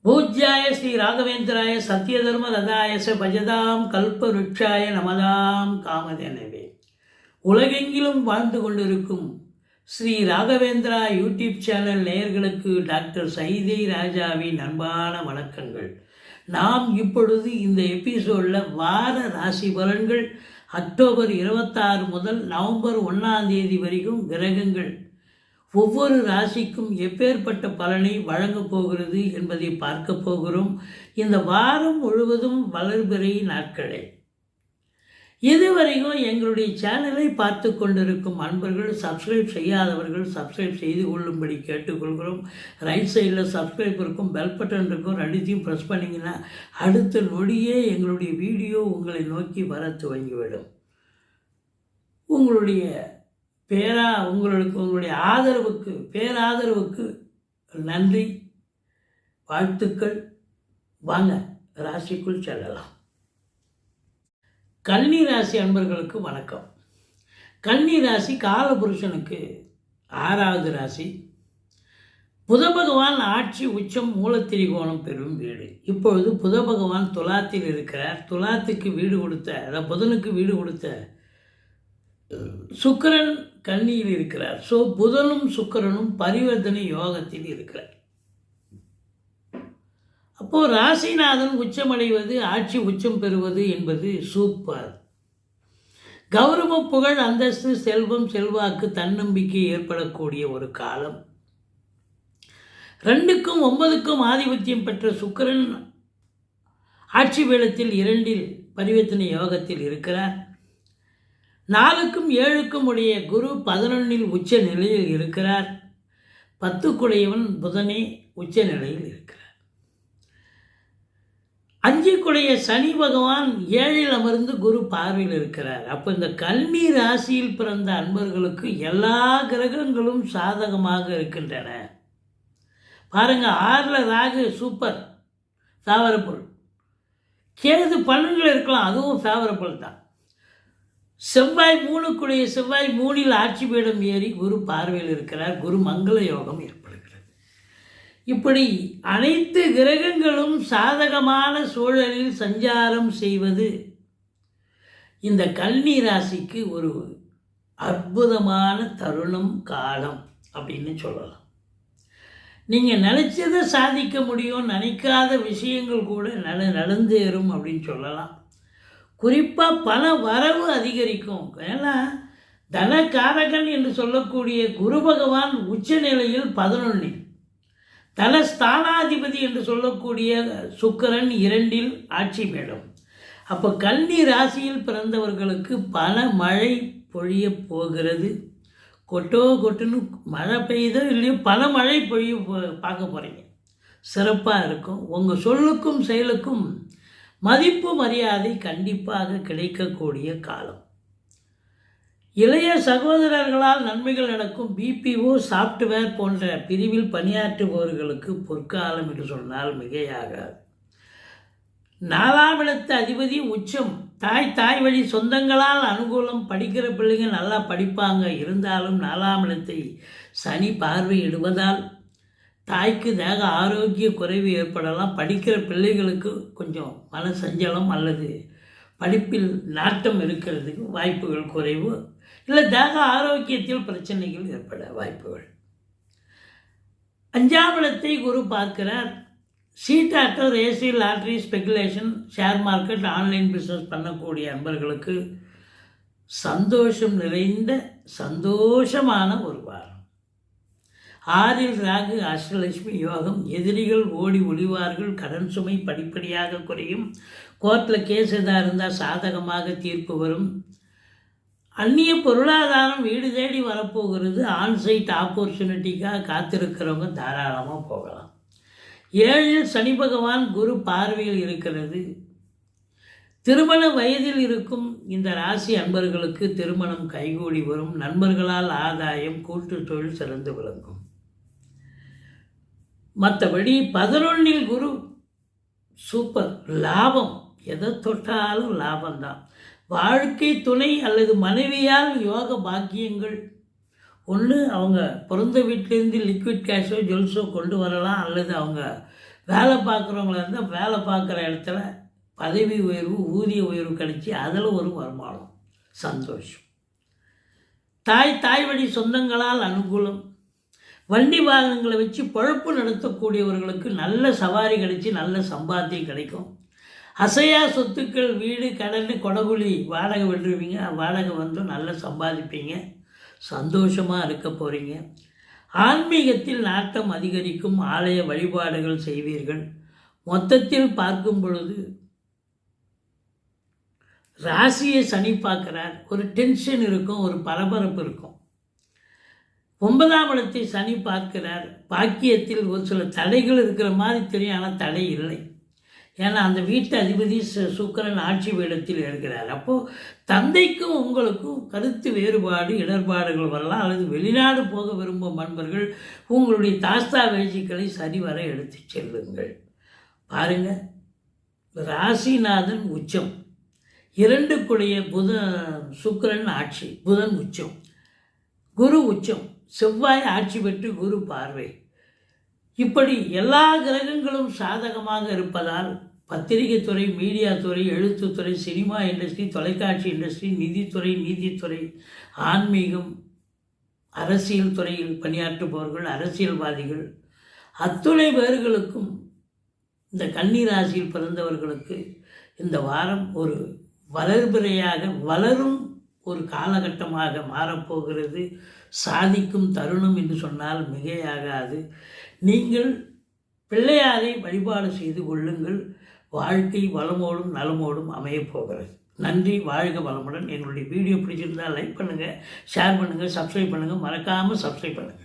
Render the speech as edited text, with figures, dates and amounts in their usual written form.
பூஜ்யாய ஸ்ரீ ராகவேந்திராய சத்யதர்ம ரதாயச பஜதாம் கல்பருட்சாய நமதாம் காமதேனவே. உலகெங்கிலும் வாழ்ந்து கொண்டிருக்கும் ஸ்ரீ ராகவேந்திரா யூடியூப் சேனல் நேயர்களுக்கு டாக்டர் சைதை ராஜாவின் அன்பான வணக்கங்கள். நாம் இப்பொழுது இந்த எபிசோடில் வார ராசி பலன்கள் அக்டோபர் 26 முதல் நவம்பர் 1 வரைக்கும் கிரகங்கள் ஒவ்வொரு ராசிக்கும் எப்பேற்பட்ட பலனை வழங்கப் போகிறது என்பதை பார்க்க போகிறோம். இந்த வாரம் முழுவதும் வளர்பிறை நாட்களே. இதுவரைக்கும் எங்களுடைய சேனலை பார்த்து கொண்டிருக்கும் அன்பர்கள், சப்ஸ்கிரைப் செய்யாதவர்கள் சப்ஸ்கிரைப் செய்து கொள்ளும்படி கேட்டுக்கொள்கிறோம். ரைட் சைடில் சப்ஸ்கிரைப் இருக்கும், பெல் பட்டன் இருக்கும், ரெண்டுத்தையும் ப்ரெஸ் பண்ணிங்கன்னா அடுத்த நொடியே எங்களுடைய வீடியோ உங்களை நோக்கி வர துவங்கிவிடும். உங்களுடைய பேராதரவுக்கு நன்றி, வாழ்த்துக்கள். வாங்க ராசிக்குள் செல்லலாம். கன்னி ராசி அன்பர்களுக்கு வணக்கம். கன்னி ராசி காலபுருஷனுக்கு 6வது ராசி. புத பகவான் ஆட்சி உச்சம் மூலத்திரிகோணம் பெறும் வீடு. இப்பொழுது புத பகவான் துலாத்தில் இருக்கிறார். துலாத்துக்கு வீடு கொடுத்த, புதனுக்கு வீடு கொடுத்த சுக்கிரன் கன்னியில் இருக்கிறார். ஸோ புதனும் சுக்கிரனும் பரிவர்த்தனை யோகத்தில் இருக்கிறார். அப்போது ராசிநாதன் உச்சமடைவது, ஆட்சி உச்சம் பெறுவது என்பது சூப்பர். கௌரவம், புகழ், அந்தஸ்து, செல்வம், செல்வாக்கு, தன்னம்பிக்கை ஏற்படக்கூடிய ஒரு காலம். 2க்கும் 9க்கும் ஆதிபத்தியம் பெற்ற சுக்கிரன் ஆட்சி வேளத்தில் 2 பரிவர்த்தனை யோகத்தில் இருக்கிறார். 4க்கும் 7க்கும் உடைய குரு 11 உச்ச நிலையில் இருக்கிறார். 10 புதனே உச்ச நிலையில் இருக்கிறார். 5 சனி பகவான் 7 அமர்ந்து குரு பார்வையில் இருக்கிறார். அப்போ இந்த கன்னி ராசியில் பிறந்த அன்பர்களுக்கு எல்லா கிரகங்களும் சாதகமாக இருக்கின்றன. பாருங்க, 6 ராகு சூப்பர், ஃபேவரபிள். கேது 12 இருக்கலாம், அதுவும் ஃபேவரபிள் தான். செவ்வாய் 3 ஆட்சி பீடம் ஏறி குரு பார்வையில் இருக்கிறார். குரு மங்கள யோகம் ஏற்படுகிறது. இப்படி அனைத்து கிரகங்களும் சாதகமான சூழலில் சஞ்சாரம் செய்வது இந்த கன்னி ராசிக்கு ஒரு அற்புதமான தருணம், காலம் அப்படின்னு சொல்லலாம். நீங்கள் நினைச்சதை சாதிக்க முடியும், நினைக்காத விஷயங்கள் கூட நடந்தேறும் அப்படின்னு சொல்லலாம். குறிப்பாக பண வரவு அதிகரிக்கும். ஏன்னா தனகாரகன் என்று சொல்லக்கூடிய குரு பகவான் உச்ச நிலையில் 11, தனஸ்தானாதிபதி என்று சொல்லக்கூடிய சுக்கிரன் 2 ஆட்சி மேடம். அப்போ கன்னி ராசியில் பிறந்தவர்களுக்கு பண மழை பொழிய போகிறது. கொட்டுன்னு மழை பெய்தோ இல்லையோ பணமழை பொழிய பார்க்க போகிறீங்க. சிறப்பாக இருக்கும். உங்கள் சொல்லுக்கும் செயலுக்கும் மதிப்பு மரியாதை கண்டிப்பாக கிடைக்கக்கூடிய காலம். இளைய சகோதரர்களால் நன்மைகள் நடக்கும். பிபிஓ, சாஃப்ட்வேர் போன்ற பிரிவில் பணியாற்றுபவர்களுக்கு பொற்காலம் என்று சொன்னால் மிகையாகாது. 4ஆம் இடத்து அதிபதி உச்சம். தாய் வழி சொந்தங்களால் அனுகூலம். படிக்கிற பிள்ளைங்க நல்லா படிப்பாங்க. இருந்தாலும் 4ஆம் இடத்தை சனி பார்வையிடுவதால் தாய்க்கு தேக ஆரோக்கிய குறைவு ஏற்படலாம். படிக்கிற பிள்ளைகளுக்கு கொஞ்சம் மன சஞ்சலம் அல்லது படிப்பில் நாட்டம் இருக்கிறதுக்கு வாய்ப்புகள் குறைவு, இல்லை தேக ஆரோக்கியத்தில் பிரச்சனைகள் ஏற்பட வாய்ப்புகள். 5ஆம் இடத்தை குரு பார்க்கிறார். சீட்டாட்டம், ரேசி, lottery, speculation, share market, online business பண்ணக்கூடிய அன்பர்களுக்கு சந்தோஷம் நிறைந்த சந்தோஷமான ஒரு வாரம். 6 ராகு அஷ்டலட்சுமி யோகம். எதிரிகள் ஓடி ஒளிவார்கள். கடன் சுமை படிப்படியாக குறையும். கோர்ட்டில் கேஸ் எதாக இருந்தால் சாதகமாக தீர்ப்பு வரும். அந்நிய பொருளாதாரம் வீடு தேடி வரப்போகிறது. ஆன்சைட் ஆப்பர்ச்சுனிட்டிக்காக காத்திருக்கிறவங்க தாராளமாக போகலாம். 7 சனி பகவான் குரு பார்வையில் இருக்கிறது. திருமண வயதில் இருக்கும் இந்த ராசி அன்பர்களுக்கு திருமணம் கைகூடி வரும். நண்பர்களால் ஆதாயம், கூட்டு தொழில் சிறந்து விளங்கும். மற்றபடி 11 குரு சூப்பர், லாபம். எதை தொட்டாலும் லாபம்தான். வாழ்க்கை துணை அல்லது மனைவியால் யோக பாக்கியங்கள். ஒன்று அவங்க பிறந்த வீட்டிலேருந்து லிக்விட் கேஷோ ஜுவல்ஸோ கொண்டு வரலாம், அல்லது அவங்க வேலை பார்க்குறவங்களா இருந்தால் வேலை பார்க்குற இடத்துல பதவி உயர்வு ஊதிய உயர்வு கிடைச்சி அதில் ஒரு வருமானம், சந்தோஷம். தாய் வழி சொந்தங்களால் அனுகூலம். வண்டி வாகனங்களை வச்சு பொழப்பு நடத்தக்கூடியவர்களுக்கு நல்ல சவாரி கிடைச்சி நல்ல சம்பாத்தியம் கிடைக்கும். அசையா சொத்துக்கள், வீடு, கடன், கொடகுலி வாடகை விட்டுருவீங்க. வாடகை வந்து நல்லா சம்பாதிப்பீங்க, சந்தோஷமாக இருக்க போகிறீங்க. ஆன்மீகத்தில் நாட்டம் அதிகரிக்கும். ஆலய வழிபாடுகள் செய்வீர்கள். மொத்தத்தில் பார்க்கும் பொழுது ராசியை சனி பார்க்குறார். ஒரு டென்ஷன் இருக்கும், ஒரு பரபரப்பு இருக்கும். 9ஆம் இடத்தை சனி பார்க்கிறார். பாக்கியத்தில் ஒரு சில தடைகள் இருக்கிற மாதிரி தெரியும், ஆனால் தடை இல்லை. ஏன்னா அந்த வீட்டு அதிபதி சுக்கிரன் ஆட்சி வேடத்தில் இருக்கிறார். அப்போது தந்தைக்கும் உங்களுக்கும் கருத்து வேறுபாடு, இடர்பாடுகள் வரலாம். அல்லது வெளிநாடு போக விரும்பும் நண்பர்கள் உங்களுடைய தாஸ்தாவேஜிகளை சரிவர எடுத்து செல்லுங்கள். பாருங்கள், ராசிநாதன் உச்சம், 2 சுக்கிரன் ஆட்சி, புதன் உச்சம், குரு உச்சம், செவ்வாய் ஆட்சி பெற்று குரு பார்வை. இப்படி எல்லா கிரகங்களும் சாதகமாக இருப்பதால் பத்திரிகை துறை, மீடியா துறை, எழுத்துத்துறை, சினிமா இண்டஸ்ட்ரி, தொலைக்காட்சி இண்டஸ்ட்ரி, நீதித்துறை, ஆன்மீகம், அரசியல் துறையில் பணியாற்றுபவர்கள், அரசியல்வாதிகள் அத்துணை பேர்களுக்கும் இந்த கன்னி ராசியில் பிறந்தவர்களுக்கு இந்த வாரம் ஒரு வளர்பிறையாக வளரும் ஒரு காலகட்டமாக மாறப்போகிறது. சாதிக்கும் தருணம் என்று சொன்னால் மிகையாகாது. நீங்கள் பிள்ளையாரை வழிபாடு செய்து கொள்ளுங்கள். வாழ்க்கை வளமோடும் நலமோடும் அமையப்போகிறது. நன்றி, வாழ்க வளமுடன். எங்களுடைய வீடியோ பிடிச்சிருந்தால் லைக் பண்ணுங்கள், ஷேர் பண்ணுங்கள், சப்ஸ்கிரைப் பண்ணுங்கள். மறக்காமல் சப்ஸ்கிரைப் பண்ணுங்கள்.